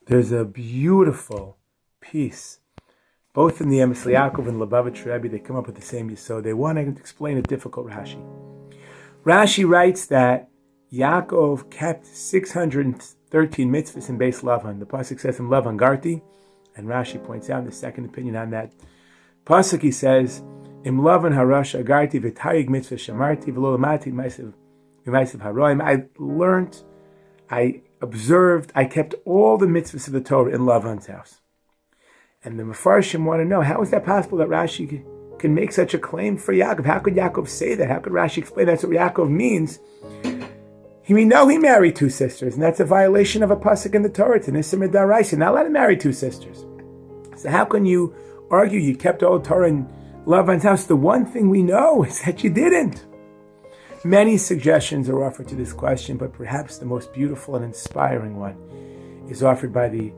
There's a beautiful piece, both in the Emes Yaakov and Lubavitch Rabbi. They come up with the same yisod. They want to explain a difficult Rashi. Rashi writes that Yaakov kept 613 mitzvahs in Beis Lavan. The pasuk says in Lavan Garti, and Rashi points out in the second opinion on that pasuk. He says, "Im Lavan harasha Garti v'tayig mitzvah shamarti v'lo lamati ma'asev haroim." I learned, I observed, I kept all the mitzvahs of the Torah in Lavan's house. And the Mefarshim want to know, how is that possible that Rashi can make such a claim for Yaakov? How could Yaakov say that? How could Rashi explain that's what Yaakov means? We know he married two sisters, and that's a violation of a pasuk in the Torah. It's an Issa Midaraisa. You're not allowed to marry two sisters. So how can you argue you kept all the Torah in Lavan's house? The one thing we know is that you didn't. Many suggestions are offered to this question, but perhaps the most beautiful and inspiring one is offered by the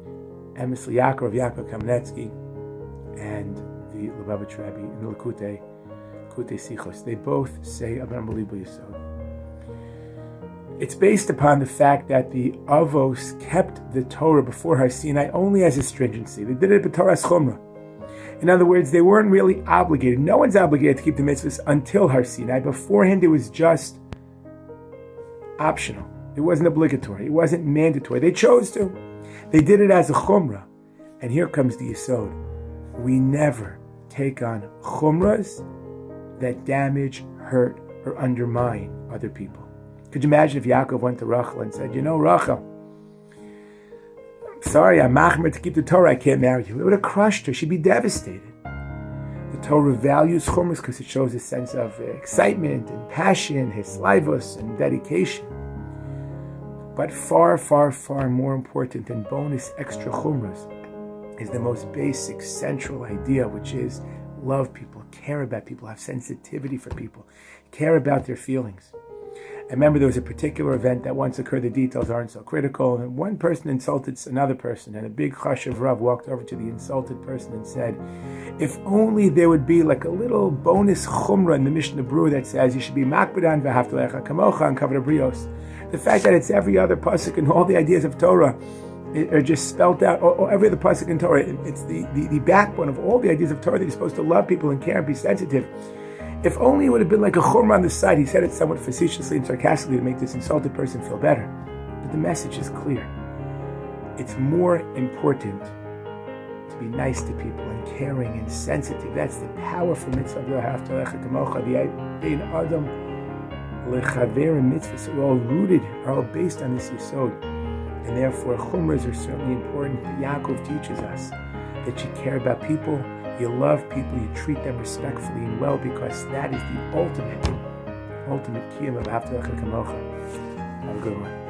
Emes Yaakov of Yaakov Kamenetsky and the Lubavitch Rabbi in the Likutei Sichos. They both say an unbelievable yisod. It's based upon the fact that the Avos kept the Torah before Har Sinai only as a stringency. They did it b'Torah Chumrah. In other words, they weren't really obligated. No one's obligated to keep the mitzvahs until Har Sinai. Beforehand, it was just optional. It wasn't obligatory. It wasn't mandatory. They chose to. They did it as a chumrah. And here comes the yisod. We never take on chumras that damage, hurt, or undermine other people. Could you imagine if Yaakov went to Rachel and said, Rachel, sorry, I'm machmer to keep the Torah, I can't marry you. It would have crushed her. She'd be devastated. The Torah values chumras because it shows a sense of excitement and passion, hislaivos, and dedication. But far, far, far more important than bonus extra chumras is the most basic, central idea, which is love people, care about people, have sensitivity for people, care about their feelings. I remember there was a particular event that once occurred, the details aren't so critical, and one person insulted another person, and a big chashuv Rav walked over to the insulted person and said, if only there would be like a little bonus chumrah in the Mishnah Berurah that says you should be makbedan v'ahavta lecha kamocha and kavod brios. The fact that it's every other pasuk and all the ideas of Torah are just spelled out, or every other pasuk in Torah, it's the backbone of all the ideas of Torah that you're supposed to love people and care and be sensitive. If only it would have been like a chumrah on the side. He said it somewhat facetiously and sarcastically to make this insulted person feel better. But the message is clear. It's more important to be nice to people and caring and sensitive. That's the powerful mitzvah of v'ahavta lecha kamocha. The ein adam lechaver and mitzvahs are all rooted, are all based on this yisod. And therefore, chumras are certainly important. Yaakov teaches us that you care about people, you love people, you treat them respectfully and well, because that is the ultimate kiyum of v'ahavta lecha kamocha. Have a good one.